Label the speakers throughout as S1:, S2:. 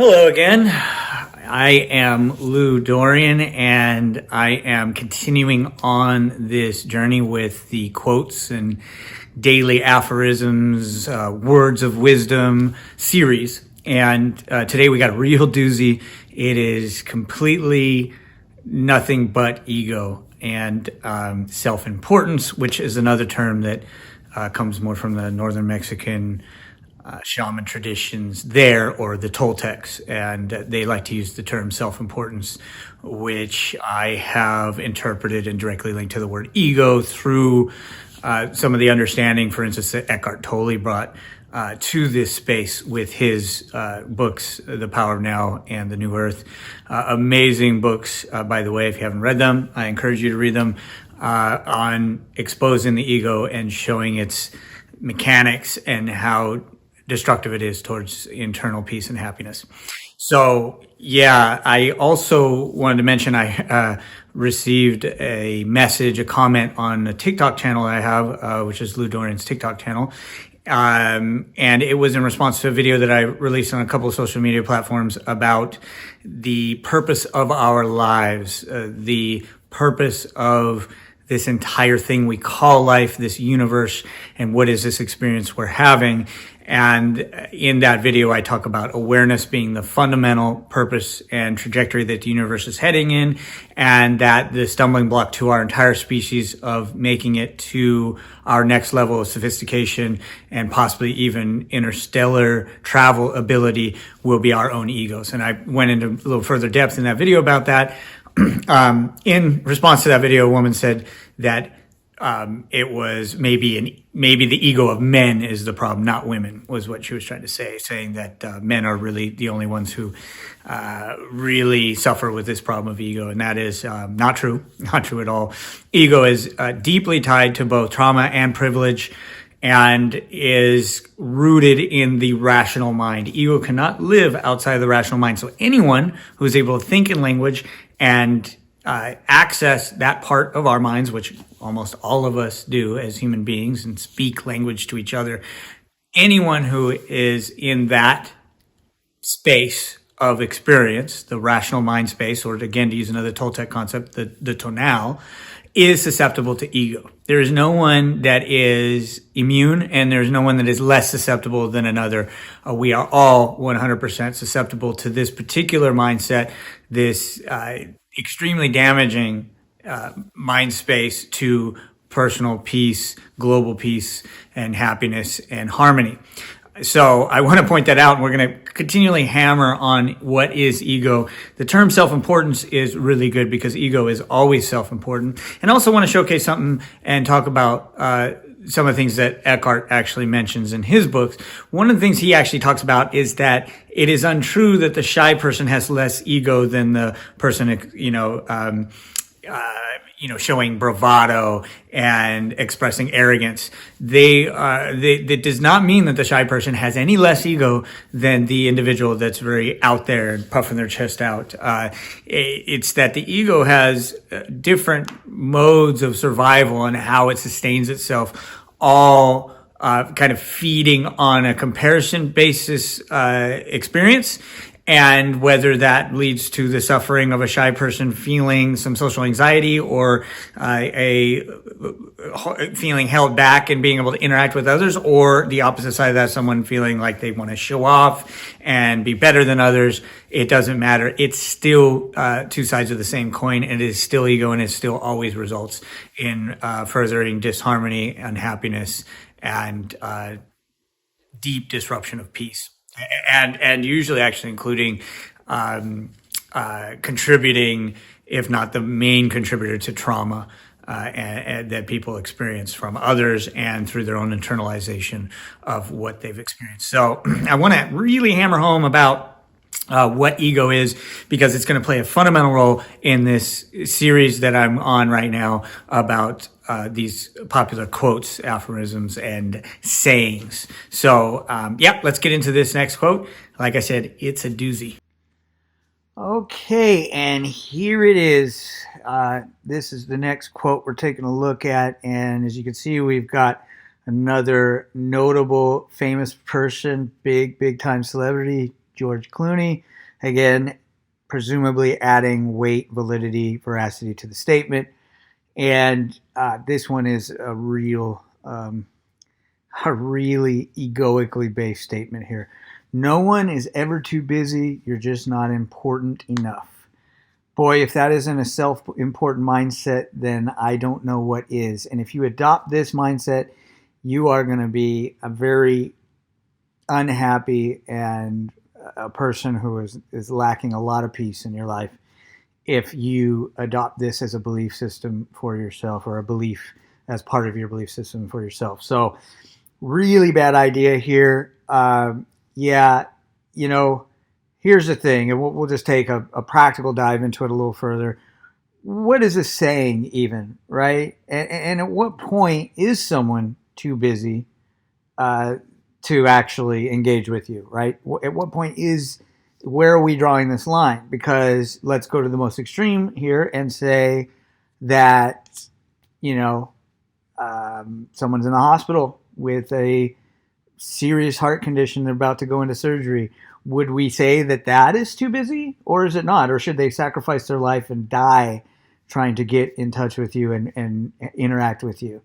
S1: Hello again. I am Lou Dorian, and I am continuing on this journey with the quotes and daily aphorisms, words of wisdom series. And today we got a real doozy. It is completely nothing but ego and self-importance, which is another term that comes more from the northern Mexican shaman traditions there, or the Toltecs, and they like to use the term self-importance, which I have interpreted and directly linked to the word ego through some of the understanding, for instance, that Eckhart Tolle brought to this space with his books, The Power of Now and The New Earth. Amazing books, by the way. If you haven't read them, I encourage you to read them, on exposing the ego and showing its mechanics and how destructive it is towards internal peace and happiness. So, yeah, I also wanted to mention I received a message, a comment on a TikTok channel I have, which is Lou Dorian's TikTok channel. And it was in response to a video that I released on a couple of social media platforms about the purpose of our lives, the purpose of this entire thing we call life, this universe, and what is this experience we're having. And in that video, I talk about awareness being the fundamental purpose and trajectory that the universe is heading in, and that the stumbling block to our entire species of making it to our next level of sophistication and possibly even interstellar travel ability will be our own egos. And I went into a little further depth in that video about that. In response to that video, a woman said that it was maybe the ego of men is the problem, not women, was what she was trying to say, saying that men are really the only ones who really suffer with this problem of ego. And that is not true, not true at all. Ego is deeply tied to both trauma and privilege, and is rooted in the rational mind. Ego cannot live outside of the rational mind. So anyone who is able to think in language and access that part of our minds, which almost all of us do as human beings, and speak language to each other, anyone who is in that space of experience, the rational mind space, or again, to use another Toltec concept, the tonal, is susceptible to ego. There is no one that is immune, and there's no one that is less susceptible than another. We are all 100% susceptible to this particular mindset, this extremely damaging mind space to personal peace, global peace, and happiness and harmony. So I want to point that out, and we're going to continually hammer on what is ego. The term self-importance is really good because ego is always self-important. And I also want to showcase something and talk about some of the things that Eckhart actually mentions in his books. One of the things he actually talks about is that it is untrue that the shy person has less ego than the person, showing bravado and expressing arrogance. That does not mean that the shy person has any less ego than the individual that's very out there and puffing their chest out. It's that the ego has different modes of survival and how it sustains itself, all kind of feeding on a comparison basis experience. And whether that leads to the suffering of a shy person feeling some social anxiety, or a feeling held back and being able to interact with others, or the opposite side of that, someone feeling like they want to show off and be better than others, it doesn't matter. It's still two sides of the same coin, and it is still ego, and it still always results in furthering disharmony, unhappiness, and deep disruption of peace. And usually actually including contributing, if not the main contributor, to trauma and that people experience from others and through their own internalization of what they've experienced. So I want to really hammer home about what ego is, because it's going to play a fundamental role in this series that I'm on right now about these popular quotes, aphorisms, and sayings. So, let's get into this next quote. Like I said, it's a doozy. Okay, and here it is. This is the next quote we're taking a look at. And as you can see, we've got another notable, famous person, big time celebrity, George Clooney. Again, presumably adding weight, validity, veracity to the statement. And this one is a really egoically based statement here. No one is ever too busy. You're just not important enough. Boy, if that isn't a self-important mindset, then I don't know what is. And if you adopt this mindset, you are going to be a very unhappy and a person who is lacking a lot of peace in your life if you adopt this as a belief system for yourself, or a belief as part of your belief system for yourself. So really bad idea here. Yeah, you know, here's the thing, and we'll just take a practical dive into it a little further. What is this saying even, right? And at what point is someone too busy to actually engage with you, right? At what point where are we drawing this line? Because let's go to the most extreme here and say that, you know, someone's in the hospital with a serious heart condition, they're about to go into surgery. Would we say that that is too busy, or is it not? Or should they sacrifice their life and die trying to get in touch with you and interact with you?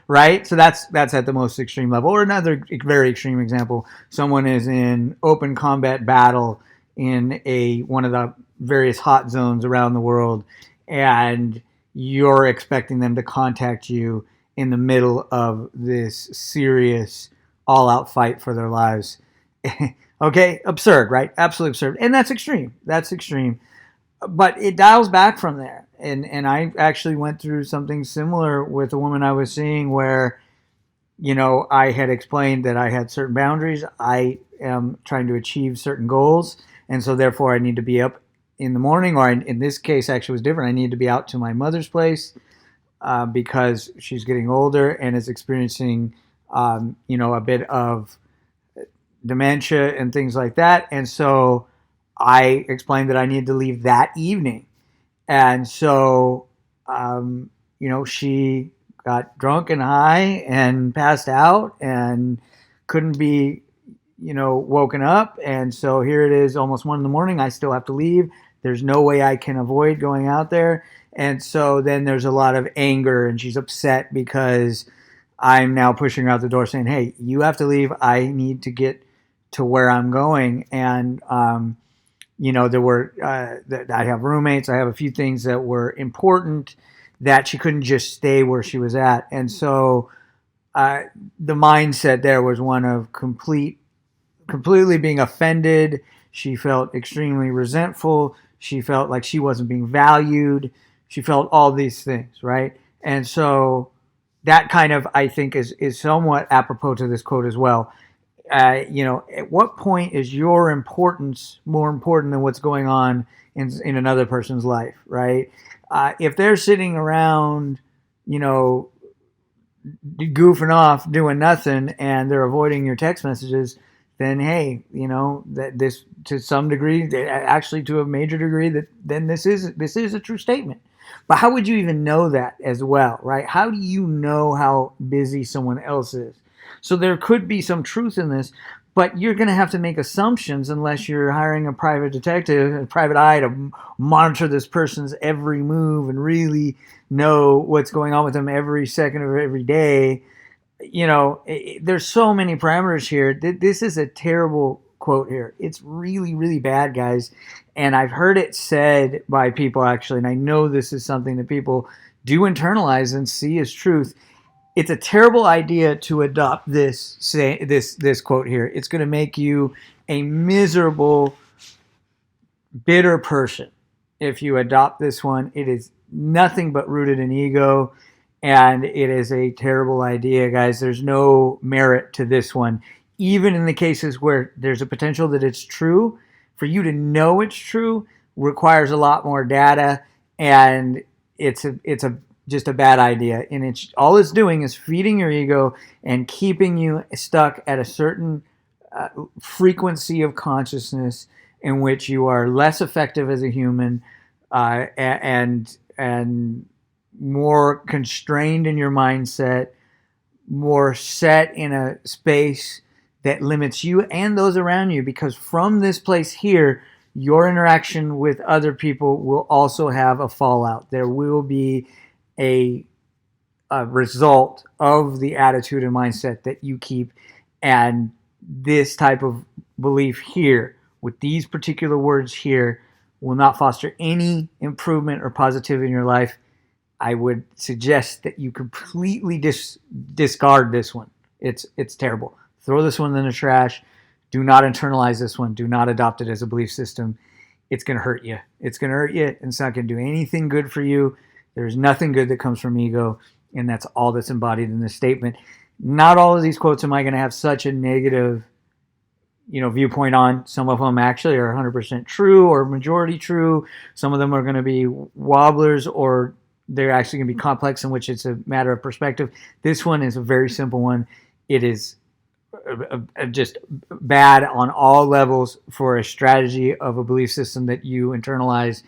S1: Right? So that's at the most extreme level. Or another very extreme example, someone is in open combat battle in one of the various hot zones around the world, and you're expecting them to contact you in the middle of this serious all-out fight for their lives. Okay, absurd, right? Absolutely absurd. And that's extreme. That's extreme. But it dials back from there. And I actually went through something similar with a woman I was seeing where, you know, I had explained that I had certain boundaries. I am trying to achieve certain goals. And so therefore I need to be up in the morning, or in this case actually was different. I needed to be out to my mother's place because she's getting older and is experiencing, you know, a bit of dementia and things like that. And so I explained that I needed to leave that evening. And so, you know, she got drunk and high and passed out and couldn't be, you know, woken up. And so here it is, almost 1 a.m. I still have to leave. There's no way I can avoid going out there. And so then there's a lot of anger, and she's upset because I'm now pushing her out the door saying, hey, you have to leave. I need to get to where I'm going. And, you know, there were, I have roommates. I have a few things that were important that she couldn't just stay where she was at. And so the mindset there was one of completely being offended. She felt extremely resentful. She felt like she wasn't being valued. She felt all these things, right? And so that kind of, I think, is somewhat apropos to this quote as well. You know, at what point is your importance more important than what's going on in another person's life, right? If they're sitting around, you know, goofing off, doing nothing, and they're avoiding your text messages, then hey, you know, that this, to some degree, actually to a major degree, that then this is a true statement. But how would you even know that as well, right? How do you know how busy someone else is? So there could be some truth in this, but you're going to have to make assumptions unless you're hiring a private detective, a private eye to monitor this person's every move and really know what's going on with them every second of every day. You know, there's so many parameters here. This is a terrible quote here. It's really, really bad, guys. And I've heard it said by people actually, and I know this is something that people do internalize and see as truth. It's a terrible idea to adopt this quote here. It's going to make you a miserable, bitter person if you adopt this one. It is nothing but rooted in ego, and it is a terrible idea, guys. There's no merit to this one. Even in the cases where there's a potential that it's true, for you to know it's true requires a lot more data, and it's just a bad idea. And all it's doing is feeding your ego and keeping you stuck at a certain frequency of consciousness in which you are less effective as a human, and more constrained in your mindset, more set in a space that limits you and those around you, because from this place here, your interaction with other people will also have a fallout. There will be a result of the attitude and mindset that you keep. And this type of belief here, with these particular words here, will not foster any improvement or positivity in your life. I would suggest that you completely discard this one. It's terrible. Throw this one in the trash. Do not internalize this one. Do not adopt it as a belief system. It's going to hurt you. It's going to hurt you, and it's not going to do anything good for you. There's nothing good that comes from ego, and that's all that's embodied in this statement. Not all of these quotes am I going to have such a negative, viewpoint on. Some of them actually are 100% true or majority true. Some of them are going to be wobblers, or they're actually going to be complex, in which it's a matter of perspective. This one is a very simple one. It is just bad on all levels for a strategy of a belief system that you internalize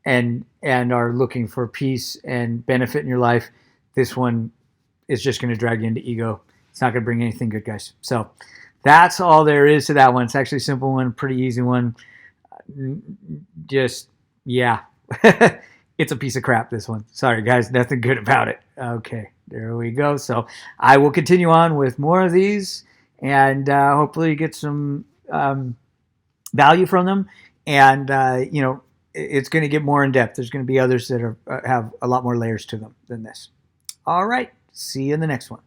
S1: and are looking for peace and benefit in your life. This one is just going to drag you into ego. It's not going to bring anything good, guys. So that's all there is to that one. It's actually a simple one, pretty easy one. Just, yeah. It's a piece of crap, this one. Sorry, guys. Nothing good about it. Okay, there we go. So I will continue on with more of these, and hopefully get some value from them. And, it's going to get more in depth. There's going to be others that have a lot more layers to them than this. All right. See you in the next one.